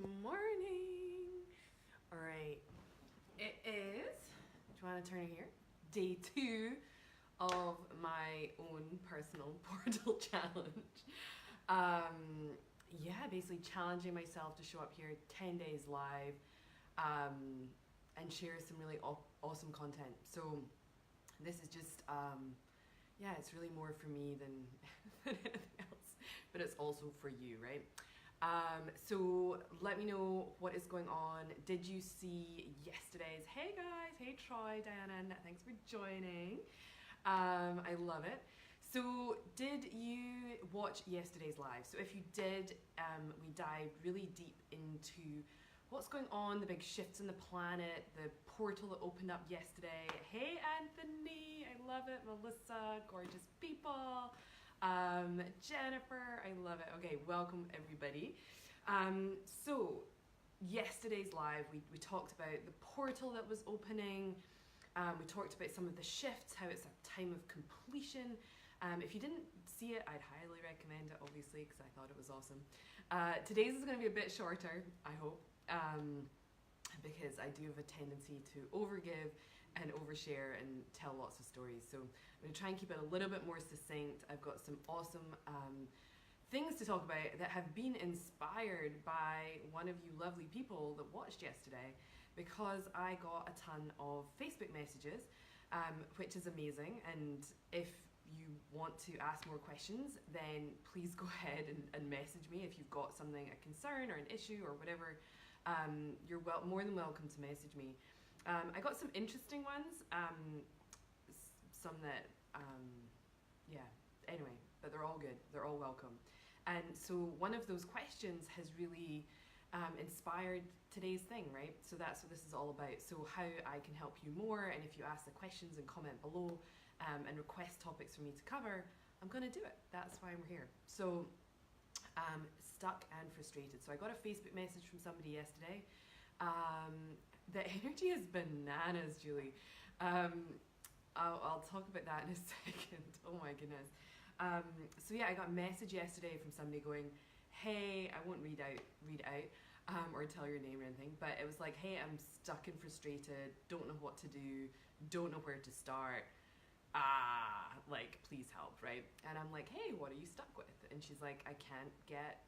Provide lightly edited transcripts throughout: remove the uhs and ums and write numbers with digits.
morning. All right, it is, do you want to turn it here? Day 2 of my own personal portal challenge. Yeah, basically challenging myself to show up here 10 days live and share some really awesome content. So this is just, yeah, it's really more for me than, than anything else, but it's also for you, right? So let me know what is going on. Did you see yesterday's? Hey guys, hey Troy, Diana, thanks for joining. I love it. So did you watch yesterday's live? So if you did, we dived really deep into what's going on, the big shifts in the planet, the portal that opened up yesterday. Hey Anthony, I love it. Melissa, gorgeous people. Jennifer, I love it. Okay, welcome everybody. So yesterday's live, we talked about the portal that was opening. We talked about some of the shifts, how it's a time of completion. If you didn't see it, I'd highly recommend it, obviously, because I thought it was awesome. Today's is going to be a bit shorter, I hope, because I do have a tendency to overgive and overshare and tell lots of stories. So I'm going to try and keep it a little bit more succinct. I've got some awesome things to talk about that have been inspired by one of you lovely people that watched yesterday, because I got a ton of Facebook messages, which is amazing. And if you want to ask more questions, then please go ahead and message me if you've got something, a concern or an issue or whatever. You're more than welcome to message me. I got some interesting ones, some that, yeah, anyway, but they're all good, they're all welcome. And so one of those questions has really inspired today's thing, right? So that's what this is all about. So how I can help you more, and if you ask the questions and comment below and request topics for me to cover, I'm gonna do it. That's why we're here. So stuck and frustrated. So I got a Facebook message from somebody yesterday. The energy is bananas, Julie. I'll talk about that in a second. Oh my goodness. So yeah, I got a message yesterday from somebody going, hey, I won't read out or tell your name or anything, but it was like, hey, I'm stuck and frustrated, don't know what to do, don't know where to start. Like, please help, right? And I'm like, hey, what are you stuck with? And she's like, I can't get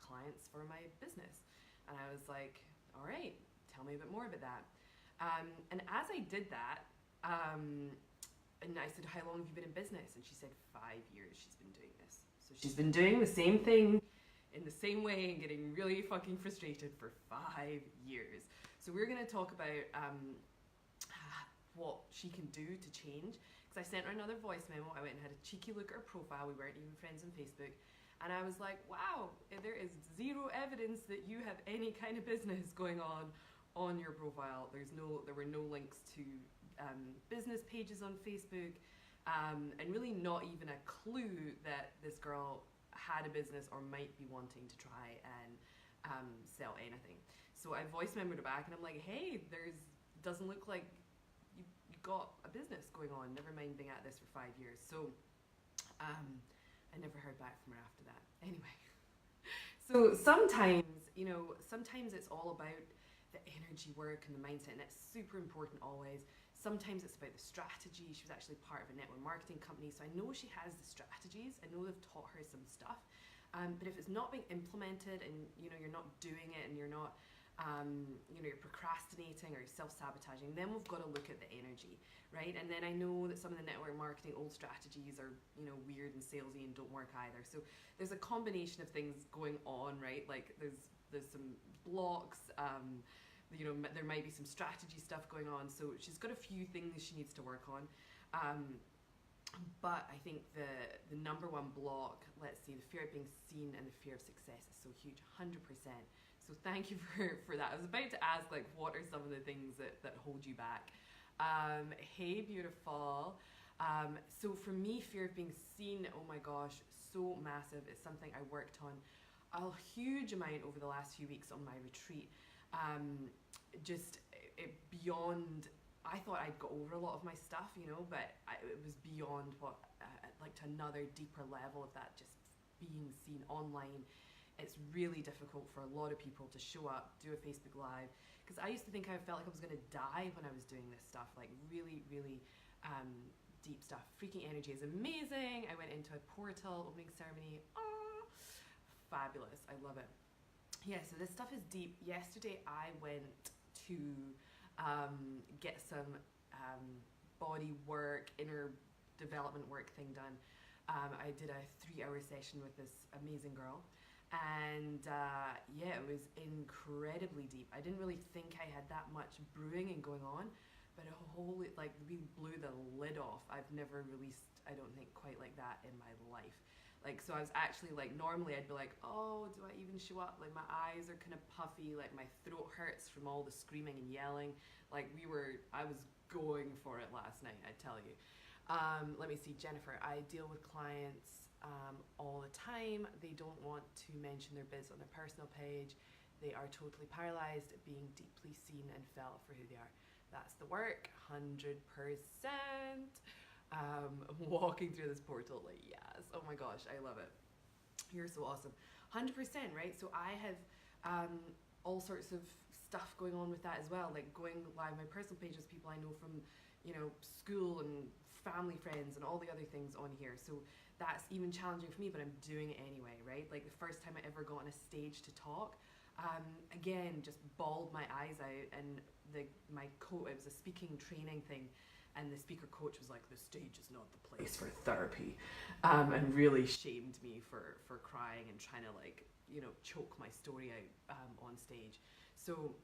clients for my business. And I was like, all right, tell me a bit more about that. And as I did that, and I said, how long have you been in business? And she said, 5 years she's been doing this. So she's been doing the same thing in the same way and getting really fucking frustrated for 5 years. So we're going to talk about what she can do to change. Because I sent her another voice memo. I went and had a cheeky look at her profile. We weren't even friends on Facebook. And I was like, wow, there is zero evidence that you have any kind of business going on your profile. There were no links to business pages on Facebook, and really not even a clue that this girl had a business or might be wanting to try and sell anything. So I voice memoed her back and I'm like, hey, doesn't look like you got a business going on, never mind being at this for 5 years. So I never heard back from her after that. Anyway, so sometimes it's all about the energy work and the mindset, and it's super important always. Sometimes it's about the strategy. She was actually part of a network marketing company, so I know she has the strategies. I know they've taught her some stuff, but if it's not being implemented and you're not doing it and you're not you're procrastinating or you're self-sabotaging, then we've got to look at the energy, right? And then I know that some of the network marketing old strategies are weird and salesy and don't work either. So there's a combination of things going on, right? Like there's some blocks, there might be some strategy stuff going on. So she's got a few things she needs to work on. But I think the number one block, let's see, the fear of being seen and the fear of success is so huge, 100%. So thank you for that. I was about to ask, like, what are some of the things that hold you back? Hey, beautiful. So for me, fear of being seen, oh my gosh, so massive. It's something I worked on a huge amount over the last few weeks on my retreat. Beyond, I thought I'd got over a lot of my stuff, but it was beyond what, like to another deeper level of that, just being seen online it's really difficult for a lot of people to show up, do a Facebook Live, because I used to think I felt like I was going to die when I was doing this stuff, like really, really deep stuff. Freaking Energy is amazing. I went into a portal opening ceremony. Oh, fabulous. I love it. Yeah, so this stuff is deep. Yesterday I went to get some body work, inner development work thing done. I did a 3-hour session with this amazing girl, and yeah, it was incredibly deep. I didn't really think I had that much brewing and going on, but we blew the lid off. I've never released, I don't think, quite like that in my life. Like, so I was actually like, normally I'd be like, oh, do I even show up? Like, my eyes are kind of puffy, like my throat hurts from all the screaming and yelling. Like, I was going for it last night, I tell you. Let me see, Jennifer, I deal with clients all the time. They don't want to mention their biz on their personal page. They are totally paralyzed, being deeply seen and felt for who they are. That's the work, 100%. Walking through this portal, like, yes, oh my gosh, I love it. You're so awesome. 100%, right? So I have all sorts of stuff going on with that as well, like going live my personal pages, people I know from, you know, school and family friends and all the other things on here. So that's even challenging for me, but I'm doing it anyway, right? Like the first time I ever got on a stage to talk, again, just bawled my eyes out, and it was a speaking training thing, and the speaker coach was like, the stage is not the place for therapy, and really shamed me for crying and trying to, like, you know, choke my story out on stage. So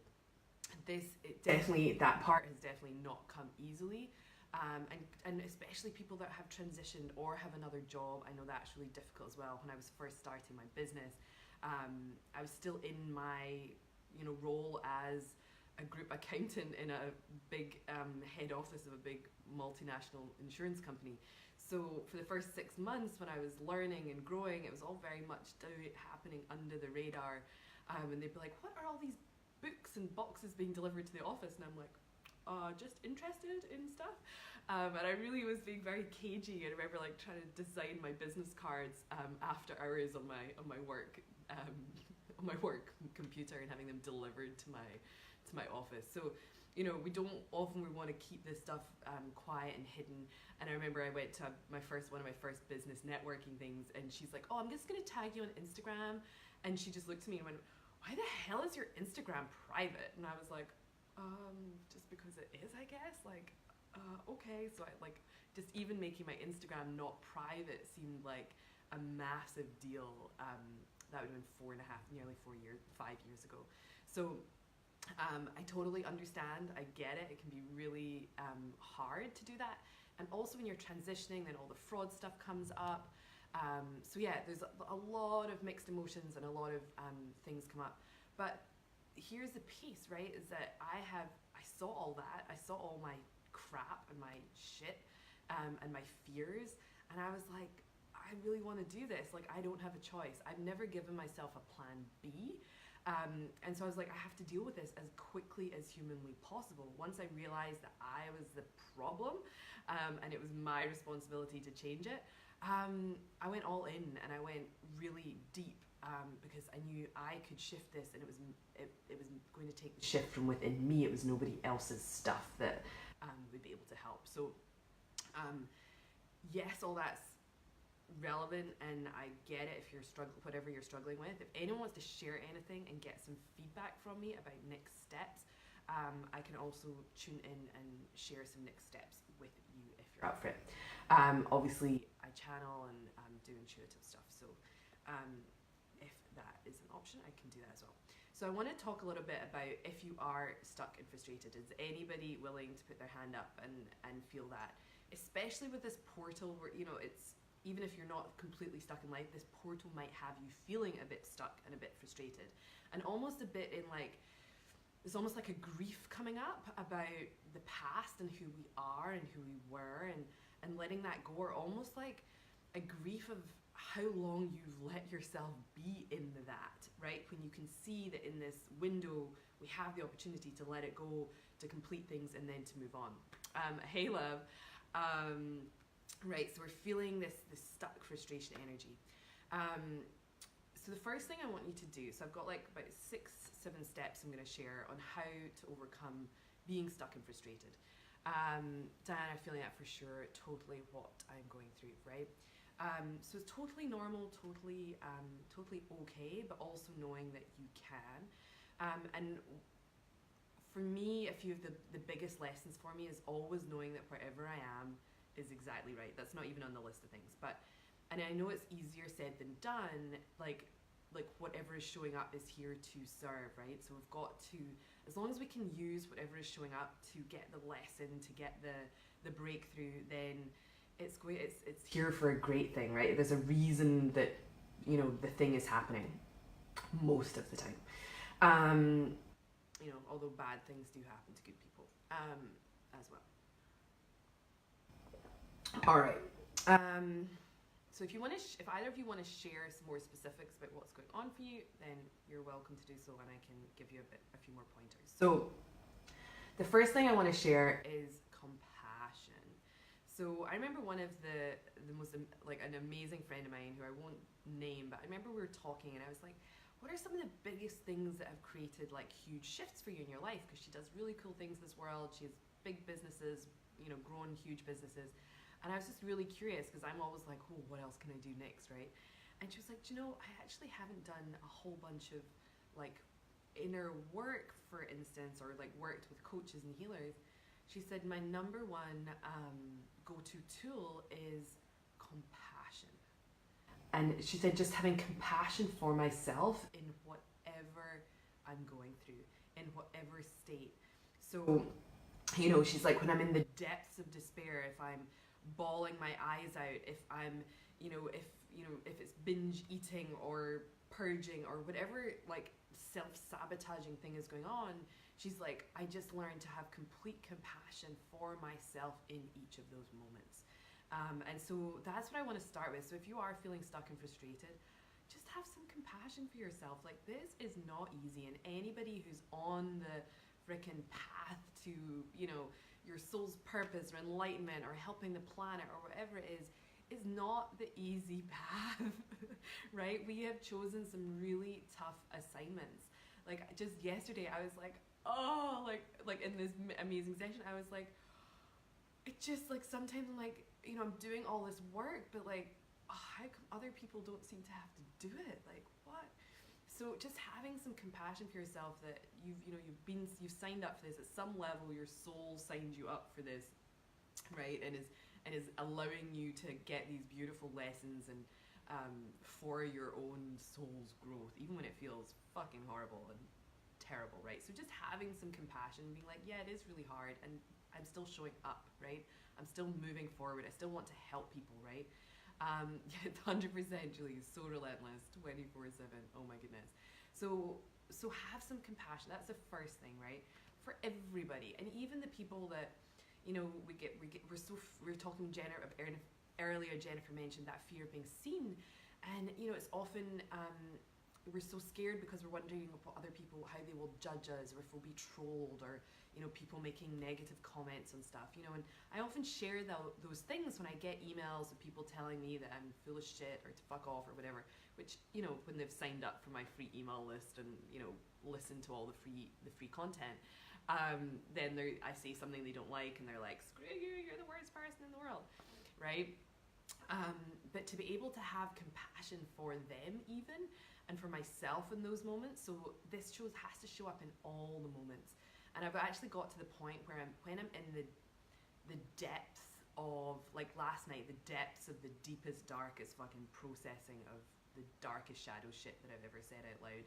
that part has definitely not come easily. And especially people that have transitioned or have another job, I know that's really difficult as well. When I was first starting my business, I was still in my, you know, role as a group accountant in a big head office of a big multinational insurance company. So for the first 6 months when I was learning and growing, it was all very much happening under the radar. And they'd be like, what are all these books and boxes being delivered to the office? And I'm like, just interested in stuff. And I really was being very cagey. I remember like trying to design my business cards after hours on my work computer and having them delivered to my office. So, you know, we want to keep this stuff quiet and hidden. And I remember I went to one of my first business networking things, and she's like, oh, I'm just gonna tag you on Instagram. And she just looked at me and went, why the hell is your Instagram private? And I was like, just because it is, I guess. Like, okay. So I, like, just even making my Instagram not private seemed like a massive deal. That would have been 5 years ago. So I totally understand. I get it. It can be really hard to do that. And also when you're transitioning, then all the fraud stuff comes up. So yeah, there's a lot of mixed emotions and a lot of things come up. But here's the piece, right, is that I saw all that. I saw all my crap and my shit and my fears. And I was like, I really want to do this. Like, I don't have a choice. I've never given myself a plan B. And so I was like, I have to deal with this as quickly as humanly possible. Once I realized that I was the problem and it was my responsibility to change it, I went all in and I went really deep because I knew I could shift this, and it was going to take the shift from within me. It was nobody else's stuff that would be able to help. So yes, all that's relevant, and I get it if you're whatever you're struggling with. If anyone wants to share anything and get some feedback from me about next steps, I can also tune in and share some next steps with you if you're up for it. Obviously I channel and do intuitive stuff, so if that is an option, I can do that as well. So I want to talk a little bit about if you are stuck and frustrated. Is anybody willing to put their hand up and feel that? Especially with this portal where, you know, it's, even if you're not completely stuck in life, this portal might have you feeling a bit stuck and a bit frustrated. And almost a bit in like, there's almost like a grief coming up about the past and who we are and who we were, and letting that go, or almost like a grief of how long you've let yourself be in that, right? When you can see that in this window, we have the opportunity to let it go, to complete things, and then to move on. Hey love. Right, so we're feeling this stuck frustration energy. So the first thing I want you to do, so I've got like about 6-7 steps I'm going to share on how to overcome being stuck and frustrated. Diana, I'm feeling that for sure, totally what I'm going through, right? So it's totally normal, totally okay, but also knowing that you can. And for me, a few of the biggest lessons for me is always knowing that wherever I am is exactly right. That's not even on the list of things, but, and I know it's easier said than done, like whatever is showing up is here to serve, right? So we've got to, as long as we can use whatever is showing up to get the lesson, to get the breakthrough, then it's here for a great thing, right? There's a reason that, you know, the thing is happening most of the time. You know, although bad things do happen to good people as well. All right. So if either of you want to share some more specifics about what's going on for you, then you're welcome to do so, and I can give you a few more pointers. So the first thing I want to share is compassion. So I remember one of the most, like, an amazing friend of mine who I won't name, but I remember we were talking and I was like, what are some of the biggest things that have created like huge shifts for you in your life? Because she does really cool things in this world. She has big businesses, you know, grown huge businesses. And I was just really curious because I'm always like, oh, what else can I do next, right? And she was like, do you know, I actually haven't done a whole bunch of like inner work, for instance, or like worked with coaches and healers. She said, my number one go-to tool is compassion. And she said, just having compassion for myself in whatever I'm going through, in whatever state. So, you know, she's like, when I'm in the depths of despair, if I'm bawling my eyes out, if I'm, if it's binge eating or purging or whatever, like self-sabotaging thing is going on, she's like, I just learned to have complete compassion for myself in each of those moments. And so that's what I want to start with. So if you are feeling stuck and frustrated, just have some compassion for yourself. Like, this is not easy, and anybody who's on the frickin' path to, you know, your soul's purpose or enlightenment or helping the planet or whatever it is not the easy path, right? We have chosen some really tough assignments. Like, just yesterday I was like, oh, like in this amazing session, I was like, it just, like, sometimes I'm like, you know, I'm doing all this work, but like, how come other people don't seem to have to do it? Like, what? So just having some compassion for yourself that you've signed up for this at some level. Your soul signed you up for this, right? And is allowing you to get these beautiful lessons and for your own soul's growth, even when it feels fucking horrible and terrible, right? So just having some compassion, being like, yeah, it is really hard, and I'm still showing up, right? I'm still moving forward. I still want to help people, right? 100%, Julie, so relentless, 24/7. Oh my goodness. So have some compassion. That's the first thing, right? For everybody, and even the people that, you know, we're talking earlier. Jennifer mentioned that fear of being seen, and you know, it's often we're so scared because we're wondering what other people, how they will judge us, or if we'll be trolled, or, you know, people making negative comments and stuff, you know. And I often share those things when I get emails of people telling me that I'm full of shit or to fuck off or whatever, which, you know, when they've signed up for my free email list and, you know, listen to all the free content, then I say something they don't like and they're like, screw you, you're the worst person in the world, right? But to be able to have compassion for them even, and for myself in those moments. So this has to show up in all the moments. And I've actually got to the point where when I'm in the depths of, like last night, the depths of the deepest, darkest fucking processing of the darkest shadow shit that I've ever said out loud.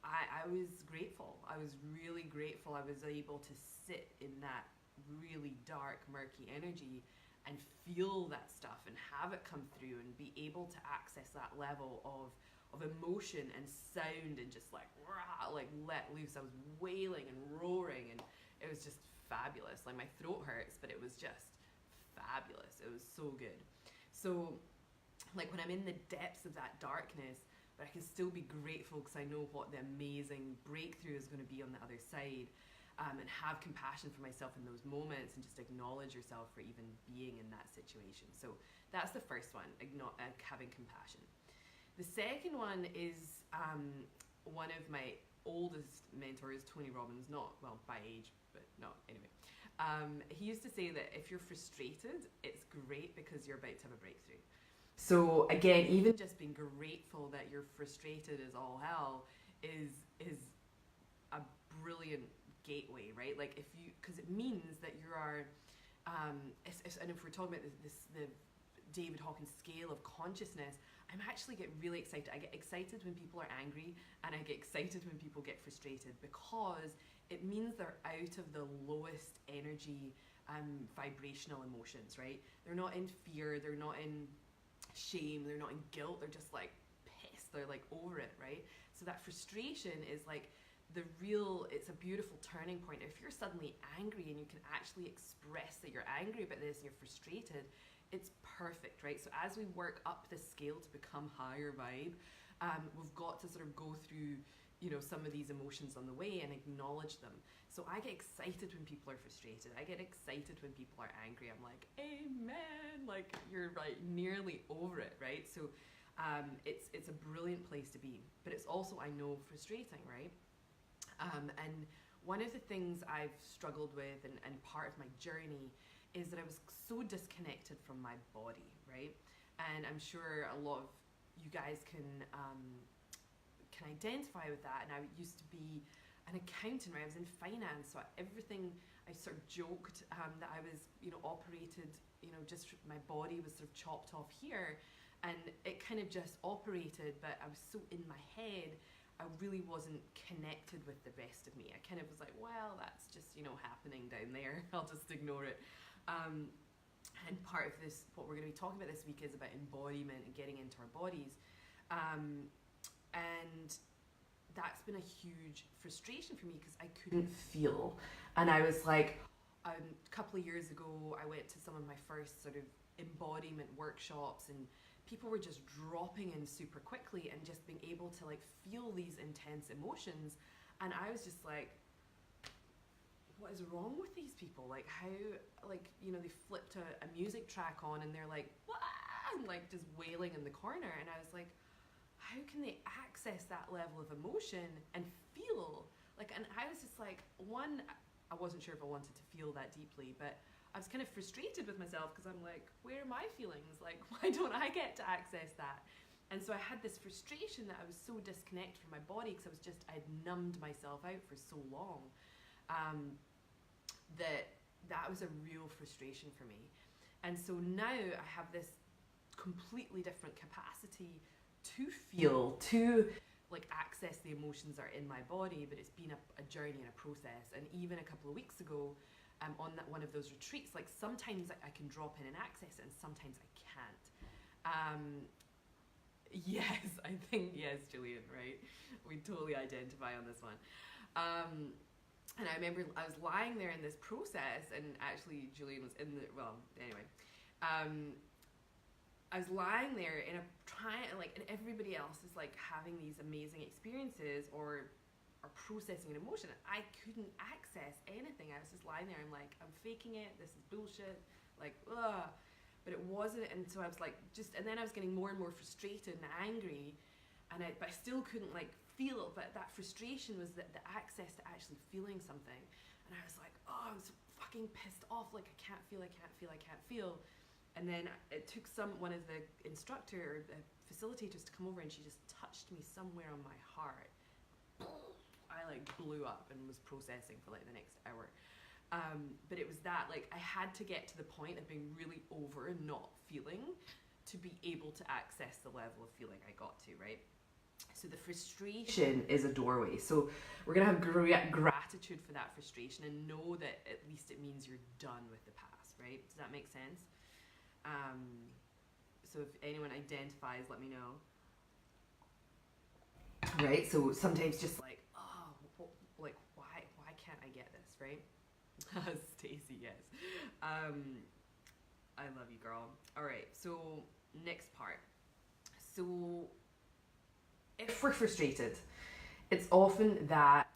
I was grateful. I was really grateful. I was able to sit in that really dark, murky energy and feel that stuff and have it come through and be able to access that level of emotion and sound and just like rah, like let loose. I was wailing and roaring, and it was just fabulous. Like, my throat hurts, but it was just fabulous. It was so good. So like, when I'm in the depths of that darkness, but I can still be grateful because I know what the amazing breakthrough is going to be on the other side. and have compassion for myself in those moments and just acknowledge yourself for even being in that situation. So that's the first one, having compassion. The second one is one of my oldest mentors, Tony Robbins, not, well, by age, but no, anyway. He used to say that if you're frustrated, it's great because you're about to have a breakthrough. So again, even just being grateful that you're frustrated as all hell is a brilliant gateway, right? Like if you, because it means that you are, and if we're talking about the David Hawkins scale of consciousness, I'm actually get really excited. I get excited when people are angry, and I get excited when people get frustrated, because it means they're out of the lowest energy vibrational emotions, right? They're not in fear, they're not in shame, they're not in guilt, they're just like pissed, they're like over it, right? So that frustration is like it's a beautiful turning point. If you're suddenly angry and you can actually express that you're angry about this and you're frustrated, it's perfect, right? So as we work up the scale to become higher vibe, we've got to sort of go through, you know, some of these emotions on the way and acknowledge them. So I get excited when people are frustrated. I get excited when people are angry. I'm like, amen, like you're right, nearly over it, right? So it's a brilliant place to be, but it's also, I know, frustrating, right? And one of the things I've struggled with and part of my journey is that I was so disconnected from my body, right? And I'm sure a lot of you guys can identify with that. And I used to be an accountant, right? I was in finance, so everything, I sort of joked that I was, you know, operated, you know, just my body was sort of chopped off here, and it kind of just operated, but I was so in my head, I really wasn't connected with the rest of me. I kind of was like, well, that's just, you know, happening down there. I'll just ignore it. And part of this, what we're going to be talking about this week, is about embodiment and getting into our bodies. And that's been a huge frustration for me because I couldn't feel. And I was like, a couple of years ago, I went to some of my first sort of embodiment workshops, and people were just dropping in super quickly and just being able to like feel these intense emotions. And I was just like, what is wrong with these people? Like how, like, you know, they flipped a music track on and they're like, wah! And like just wailing in the corner. And I was like, how can they access that level of emotion and feel? Like, and I was just like, one, I wasn't sure if I wanted to feel that deeply, but I was kind of frustrated with myself because I'm like, where are my feelings? Like, why don't I get to access that? And so I had this frustration that I was so disconnected from my body because I had numbed myself out for so long, that was a real frustration for me. And so now I have this completely different capacity to feel, to like access the emotions that are in my body, but it's been a journey and a process. And even a couple of weeks ago, on one of those retreats, like sometimes I can drop in and access it and sometimes I can't. Yes, I think, yes, Julian, right? We totally identify on this one. And I remember I was lying there in this process, and actually Julian was in the, well, anyway. I was lying there in a and everybody else is like having these amazing experiences or processing an emotion. I couldn't access anything. I was just lying there. I'm like, I'm faking it. This is bullshit. Like, ugh. But it wasn't. And so I was like, and then I was getting more and more frustrated and angry. But I still couldn't like feel it. But that frustration was the access to actually feeling something. And I was like, oh, I was fucking pissed off. Like, I can't feel. And then it took one of the instructor or the facilitators to come over, and she just touched me somewhere on my heart. I like blew up and was processing for like the next hour. But it was that, like, I had to get to the point of being really over and not feeling to be able to access the level of feeling I got to, right? So the frustration is a doorway. So we're going to have gratitude for that frustration and know that at least it means you're done with the past, right? Does that make sense? So if anyone identifies, let me know. Right? So sometimes just like, oh, like, why can't I get this, right? Stacy, yes. I love you, girl. All right, so next part. So if we're frustrated, it's often that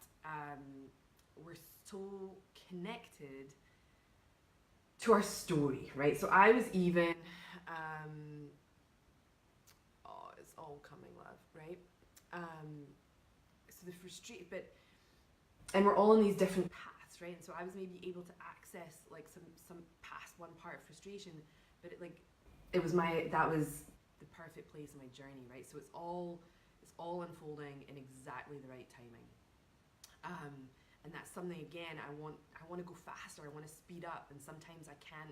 so connected to our story, right? So I was even, oh, it's all coming, love, right? So the frustrated, and we're all in these different paths, right? And so I was maybe able to access like some past one part of frustration, but that was the perfect place in my journey, right? So it's all unfolding in exactly the right timing. And that's something, again, I want to go faster, I want to speed up, and sometimes I can't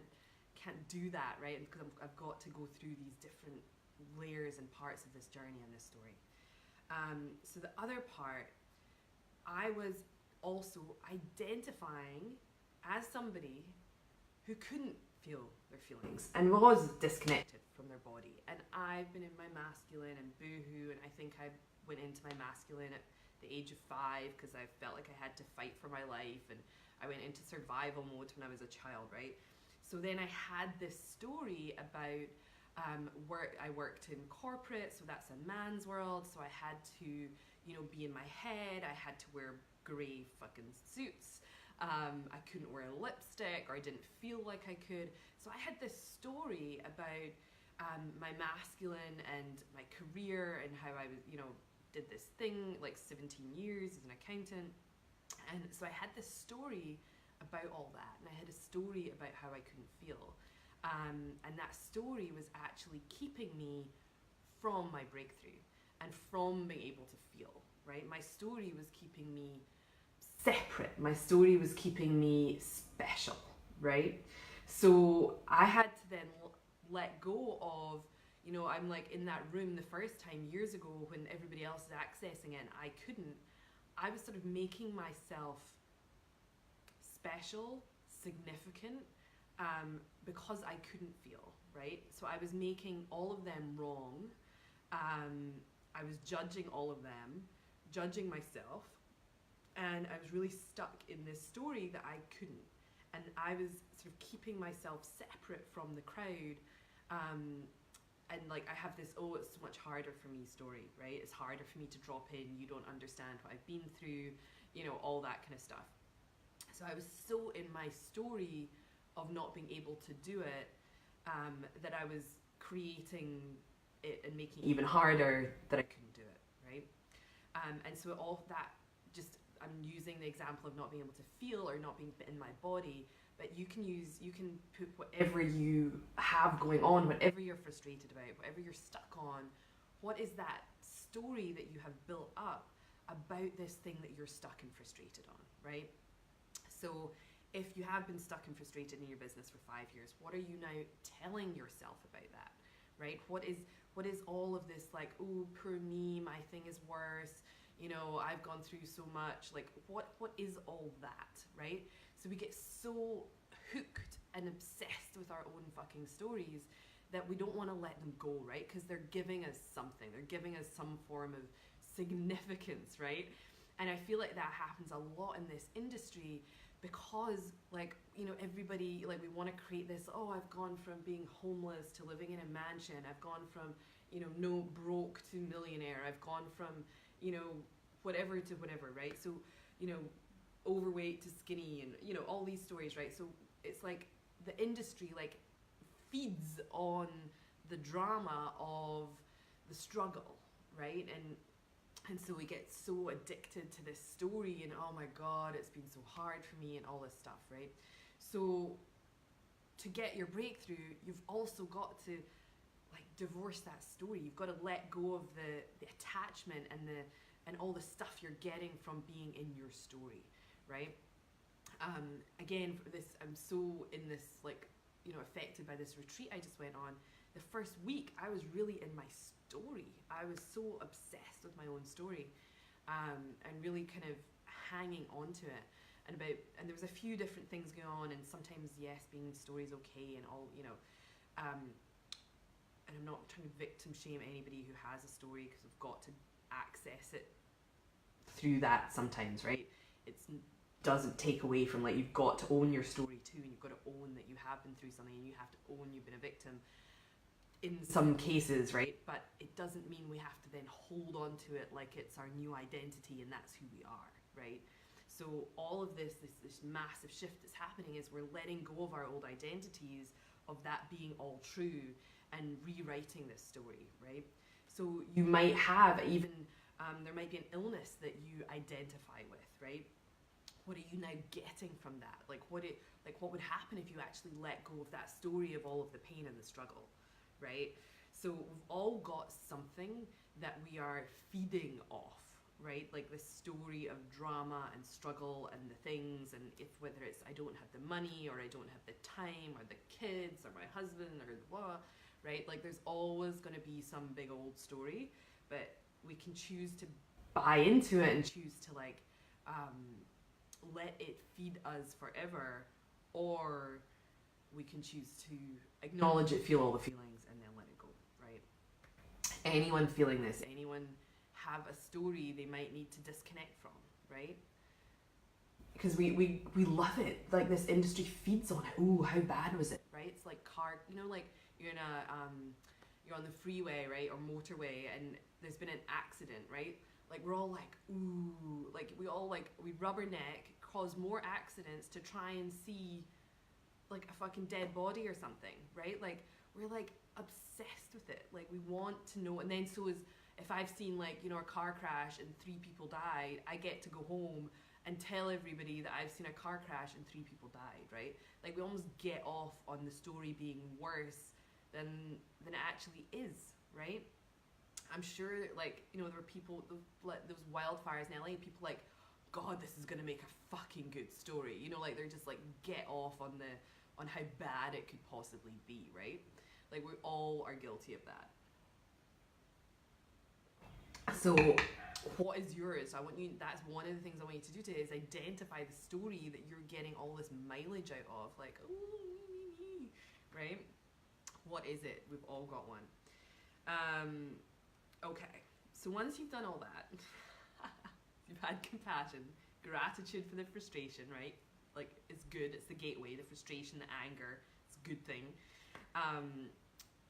do that, right? Because I've got to go through these different layers and parts of this journey and this story. So the other part, I was also identifying as somebody who couldn't feel their feelings and was disconnected from their body. And I've been in my masculine and boohoo, and I think I went into my masculine at the age of 5 because I felt like I had to fight for my life, and I went into survival mode when I was a child, right? So then I had this story about work. I worked in corporate, so that's a man's world, so I had to, be in my head, I had to wear grey fucking suits. I couldn't wear lipstick, or I didn't feel like I could. So I had this story about my masculine and my career and how I was, did this thing like 17 years as an accountant. And so I had this story about all that, and I had a story about how I couldn't feel. And that story was actually keeping me from my breakthrough and from being able to feel, right? My story was keeping me separate. My story was keeping me special, right? So I had to then let go of, I'm like in that room the first time years ago when everybody else is accessing it and I couldn't. I was sort of making myself special, significant, because I couldn't feel, right? So I was making all of them wrong. I was judging all of them, judging myself, and I was really stuck in this story that I couldn't. And I was sort of keeping myself separate from the crowd. And like I have this, oh, it's so much harder for me story, right? It's harder for me to drop in, you don't understand what I've been through, all that kind of stuff. So I was so in my story of not being able to do it, that I was creating it and making it even harder that I couldn't do it, right? And so all that, just, I'm using the example of not being able to feel or not being in my body, but you can put whatever you have going on, whatever you're frustrated about, whatever you're stuck on, what is that story that you have built up about this thing that you're stuck and frustrated on, right? So if you have been stuck and frustrated in your business for 5 years, what are you now telling yourself about that, right? What is all of this, like, oh, poor me, my thing is worse, I've gone through so much, like, what is all that, right? So we get so hooked and obsessed with our own fucking stories that we don't want to let them go, right? Because they're giving us something. They're giving us some form of significance, right? And I feel like that happens a lot in this industry because, like, everybody, like, we want to create this, oh, I've gone from being homeless to living in a mansion. I've gone from, no broke to millionaire. I've gone from, whatever to whatever, right? So, overweight to skinny, and all these stories, right? So it's like the industry like feeds on the drama of the struggle, right? And so we get so addicted to this story, and oh my god, it's been so hard for me, and all this stuff, right? So to get your breakthrough, you've also got to like divorce that story. You've got to let go of the attachment and all the stuff you're getting from being in your story, right? Again, for this, I'm so in this, like, affected by this retreat I just went on. The first week, I was really in my story. I was so obsessed with my own story, and really kind of hanging on to it. And there was a few different things going on, and sometimes, yes, being in story is okay and all, and I'm not trying to victim shame anybody who has a story, because we've got to access it through that sometimes, right? It doesn't take away from, like, you've got to own your story too, and you've got to own that you have been through something, and you have to own you've been a victim in some cases, right? But it doesn't mean we have to then hold on to it like it's our new identity and that's who we are, right? So all of this massive shift that's happening is we're letting go of our old identities of that being all true and rewriting this story, right? So you might have even there might be an illness that you identify with, right? What are you now getting from that? Like what would happen if you actually let go of that story of all of the pain and the struggle, right? So we've all got something that we are feeding off, right? Like this story of drama and struggle and the things, and if whether it's I don't have the money or I don't have the time or the kids or my husband or blah, right? Like there's always going to be some big old story, but we can choose to buy into it and choose to like let it feed us forever, or we can choose to acknowledge it, feel all the feelings, and then let it go, right? Anyone feeling this, anyone have a story they might need to disconnect from, right? Because we love it. Like this industry feeds on it. Ooh, how bad was it, right? It's like car, you know, like you're in a you're on the freeway, right, or motorway, and there's been an accident, right? Like we're all like, ooh, like we rubberneck, cause more accidents to try and see like a fucking dead body or something, right? Like we're like obsessed with it. Like we want to know, and then so is if I've seen like, you know, a car crash and 3 people died, I get to go home and tell everybody that I've seen a car crash and 3 people died, right? Like we almost get off on the story being worse than it actually is, right? I'm sure like, you know, there were people, those wildfires in LA, people like, God, this is gonna make a fucking good story. You know, like they're just like get off on how bad it could possibly be, right? Like we all are guilty of that. So what is yours? That's one of the things I want you to do today is identify the story that you're getting all this mileage out of, like, ooh, right? What is it? We've all got one. Okay, so once you've done all that, you've had compassion, gratitude for the frustration, right? Like, it's good, it's the gateway, the frustration, the anger, it's a good thing.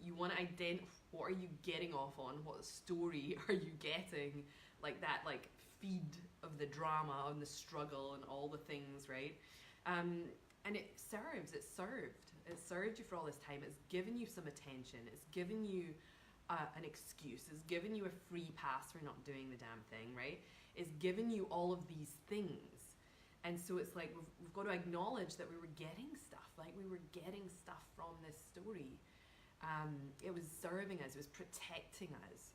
You want to identify, what are you getting off on? What story are you getting? Like that, like, feed of the drama and the struggle and all the things, right? And it served you for all this time. It's given you some attention. It's given you an excuse. It's given you a free pass for not doing the damn thing, right? It's given you all of these things. And so it's like we've got to acknowledge that we were getting stuff. Like we were getting stuff from this story. It was serving us. It was protecting us,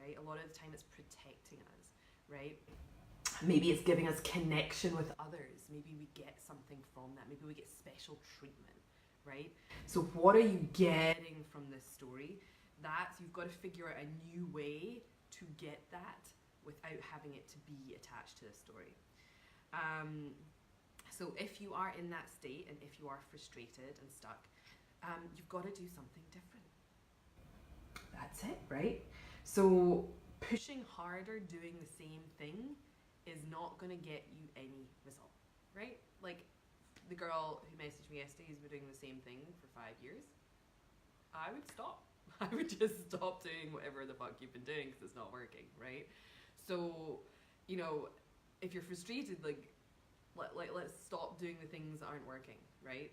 right? A lot of the time it's protecting us, right? Maybe it's giving us connection with others. Maybe we get something from that. Maybe we get special treatment, right? So what are you getting from this story? You've got to figure out a new way to get that without having it to be attached to the story. So if you are in that state and if you are frustrated and stuck, you've got to do something different. That's it, right? So pushing harder, doing the same thing is not going to get you any result, right? Like the girl who messaged me yesterday who's been doing the same thing for 5 years. I would stop. I would just stop doing whatever the fuck you've been doing because it's not working, right? So, you know, if you're frustrated, like, let's stop doing the things that aren't working, right?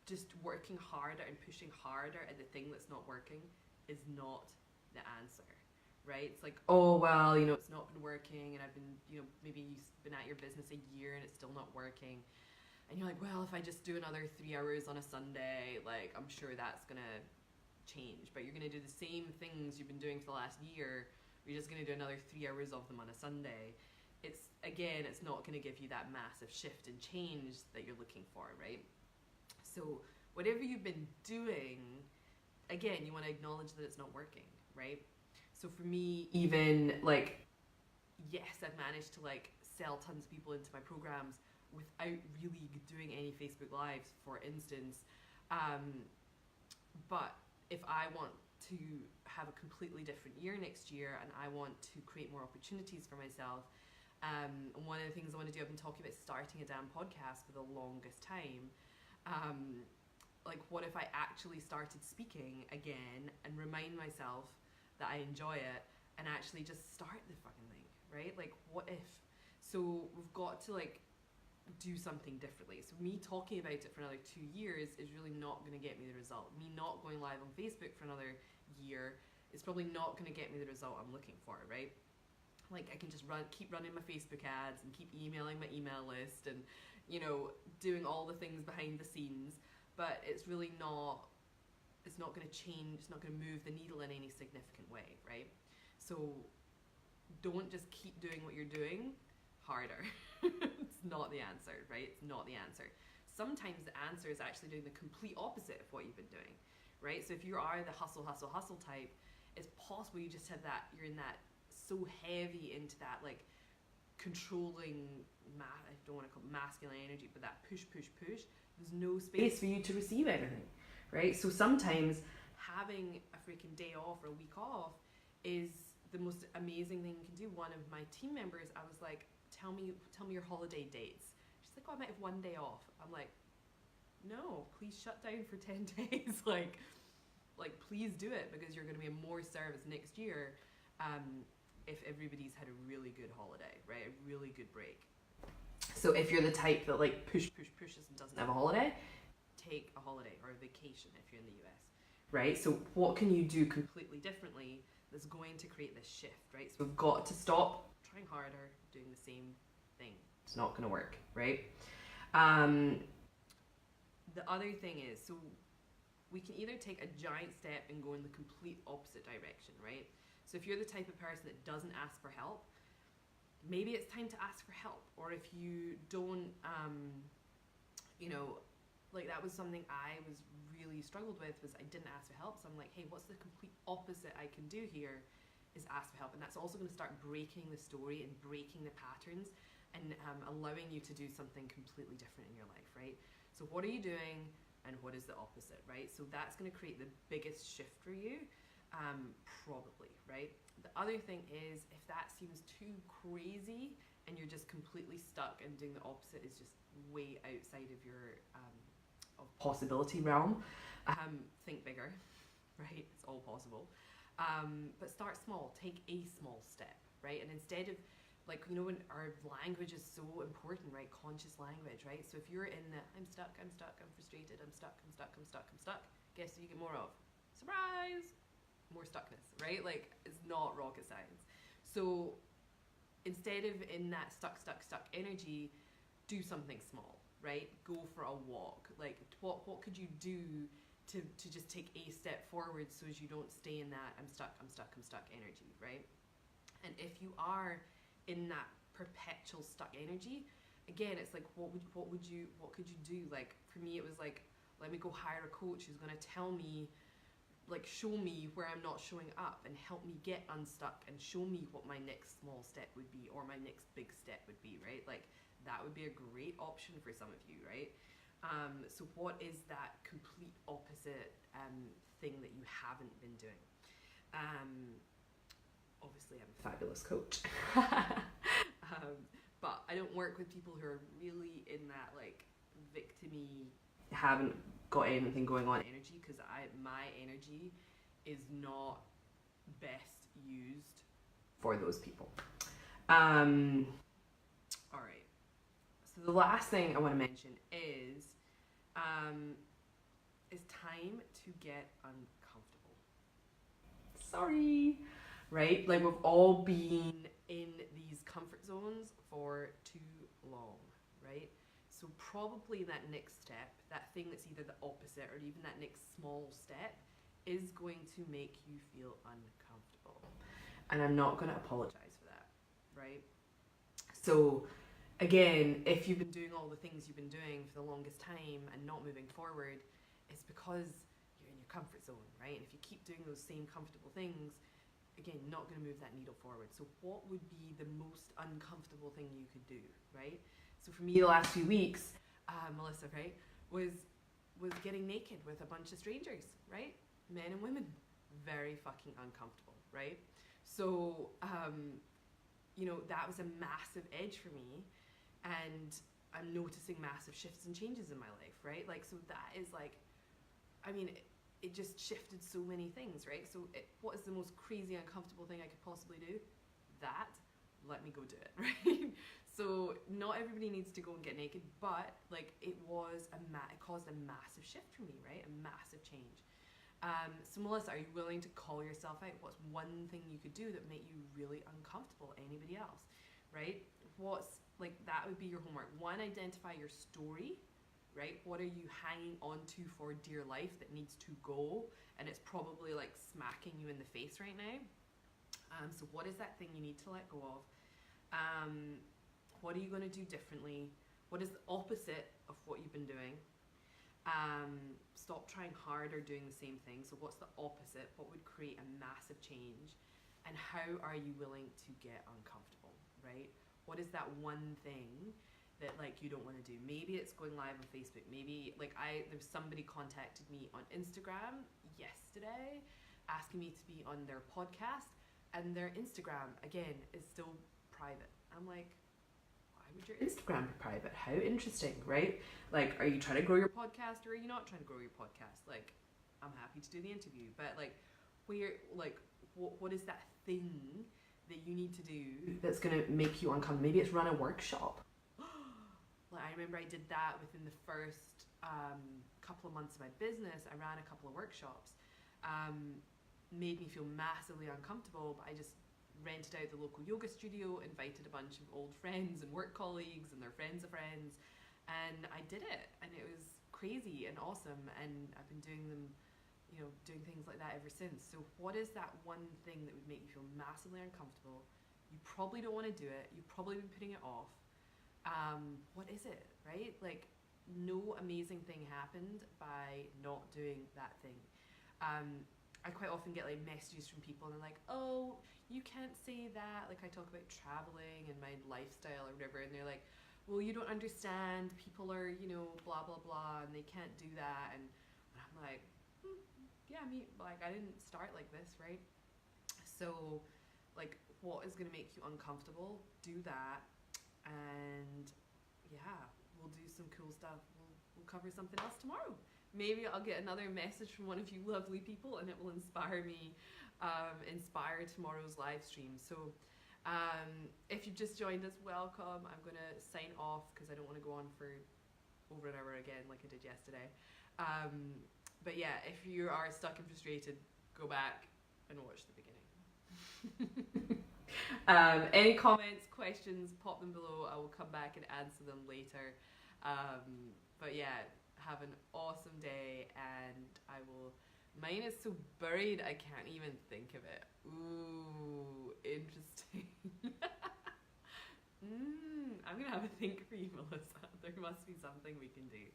Just working harder and pushing harder at the thing that's not working is not the answer, right? It's like, oh, well, you know, it's not been working and I've been, you know, maybe you've been at your business a year and it's still not working. And you're like, well, if I just do another 3 hours on a Sunday, like, I'm sure that's going to change. But you're going to do the same things you've been doing for the last year. You're just going to do another 3 hours of them on a Sunday. It's not going to give you that massive shift and change that you're looking for, right? So whatever you've been doing, again, you want to acknowledge that it's not working, right? So for me, even, like, yes, I've managed to, like, sell tons of people into my programs without really doing any Facebook Lives, for instance. But if I want to have a completely different year next year and I want to create more opportunities for myself, one of the things I want to do, I've been talking about starting a damn podcast for the longest time. Like, what if I actually started speaking again and remind myself that I enjoy it and actually just start the fucking thing, right? Like, what if? So we've got to like do something differently. So me talking about it for another 2 years is really not going to get me the result. Me not going live on Facebook for another year is probably not going to get me the result I'm looking for, right? Like I can just keep running my Facebook ads and keep emailing my email list and, you know, doing all the things behind the scenes, but it's really not, it's not going to change, it's not going to move the needle in any significant way, right? So don't just keep doing what you're doing harder. It's not the answer, right? It's not the answer. Sometimes the answer is actually doing the complete opposite of what you've been doing, right? So if you are the hustle, hustle, hustle type, it's possible you just have that, you're in that so heavy into that like controlling, I don't want to call it masculine energy, but that push, push, push. There's no space for you to receive anything, right? So sometimes having a freaking day off or a week off is the most amazing thing you can do. One of my team members, I was like, tell me your holiday dates. She's like, oh, I might have one day off. I'm like, no, please shut down for 10 days. like please do it, because you're going to be in more service next year if everybody's had a really good holiday, right? A really good break. So if you're the type that like pushes and doesn't have a holiday, take a holiday or a vacation if you're in the US, right? So what can you do completely differently that's going to create this shift, right? So we've got to stop trying harder, doing the same thing. It's not going to work, right? The other thing is, so we can either take a giant step and go in the complete opposite direction, right? So if you're the type of person that doesn't ask for help, maybe it's time to ask for help. Or if you don't, you know, like that was something I was really struggled with, was I didn't ask for help. So I'm like, hey, what's the complete opposite I can do here is ask for help. And that's also going to start breaking the story and breaking the patterns and allowing you to do something completely different in your life, right? So what are you doing and what is the opposite, right? So that's going to create the biggest shift for you. Probably, right? The other thing is, if that seems too crazy and you're just completely stuck and doing the opposite is just way outside of your of possibility realm, think bigger, right? It's all possible. But start small, take a small step, right? And instead of, like, you know, when our language is so important, right? Conscious language, right? So if you're in the, I'm stuck, I'm frustrated, I'm stuck, guess what you get more of? Surprise! More stuckness, right? Like, it's not rocket science. So instead of in that stuck energy, do something small, right? Go for a walk. Like, what could you do to just take a step forward so as you don't stay in that I'm stuck energy, right? And if you are in that perpetual stuck energy, again, it's like, what could you do? Like, for me, it was like, let me go hire a coach who's going to tell me, like, show me where I'm not showing up and help me get unstuck and show me what my next small step would be or my next big step would be, right? Like, that would be a great option for some of you, right? So what is that complete opposite thing that you haven't been doing? Obviously, I'm a fabulous coach. But I don't work with people who are really in that, like, victim-y, haven't got anything going on energy, because my energy is not best used for those people. All right. So the last thing I want to mention is time to get uncomfortable. Sorry, right? Like, we've all been in these comfort zones for too long, right? So probably that next step, that thing that's either the opposite or even that next small step, is going to make you feel uncomfortable. And I'm not going to apologize for that, right? So again, if you've been doing all the things you've been doing for the longest time and not moving forward, it's because you're in your comfort zone, right? And if you keep doing those same comfortable things, again, not going to move that needle forward. So what would be the most uncomfortable thing you could do, right? So for me, the last few weeks, Melissa, right, was getting naked with a bunch of strangers, right? Men and women. Very fucking uncomfortable, right? So, you know, that was a massive edge for me, and I'm noticing massive shifts and changes in my life, right? Like, so that is like, I mean, it just shifted so many things, right? So what is the most crazy uncomfortable thing I could possibly do? That, let me go do it, right? So not everybody needs to go and get naked, but like it caused a massive shift for me, right? A massive change. So Melissa, are you willing to call yourself out? What's one thing you could do that made you really uncomfortable? Anybody else, right? What's like that would be your homework. One, identify your story, right? What are you hanging on to for dear life that needs to go, and it's probably like smacking you in the face right now. So what is that thing you need to let go of? What are you going to do differently? What is the opposite of what you've been doing? Stop trying hard or doing the same thing. So what's the opposite? What would create a massive change? And how are you willing to get uncomfortable, right? What is that one thing that like you don't want to do? Maybe it's going live on Facebook. Maybe like there's somebody contacted me on Instagram yesterday asking me to be on their podcast, and their Instagram again is still private. I'm like, would your Instagram be private? How interesting, right? Like, are you trying to grow your podcast or are you not trying to grow your podcast? Like, I'm happy to do the interview, but like, what is that thing that you need to do that's going to make you uncomfortable? Maybe it's run a workshop. Like, I remember I did that within the first couple of months of my business. I ran a couple of workshops. Made me feel massively uncomfortable, but I just rented out the local yoga studio, invited a bunch of old friends and work colleagues and their friends of friends, and I did it, and it was crazy and awesome, and I've been doing them, doing things like that ever since. So what is that one thing that would make you feel massively uncomfortable? You probably don't want to do it. You've probably been putting it off. What is it, right? Like, no amazing thing happened by not doing that thing. I quite often get like messages from people and they're like, oh, you can't say that. Like I talk about traveling and my lifestyle or whatever, and they're like, well, you don't understand. People are, blah, blah, blah, and they can't do that. And I'm like, yeah, I didn't start like this, right? So like, what is going to make you uncomfortable? Do that. And yeah, we'll do some cool stuff. We'll cover something else tomorrow. Maybe I'll get another message from one of you lovely people and it will inspire me, inspire tomorrow's live stream. So if you've just joined us, welcome. I'm going to sign off because I don't want to go on for over an hour again like I did yesterday. But yeah, if you are stuck and frustrated, go back and watch the beginning. Any comments, questions, pop them below. I will come back and answer them later. But yeah, have an awesome day, and mine is so buried I can't even think of it. Ooh, interesting. I'm gonna have a think for you, Melissa. There must be something we can do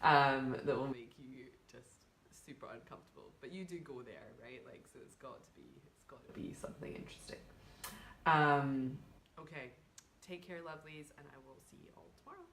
that will make you just super uncomfortable, but you do go there, right? Like, so it's got to be something interesting. Okay, take care, lovelies, and I will see you all tomorrow.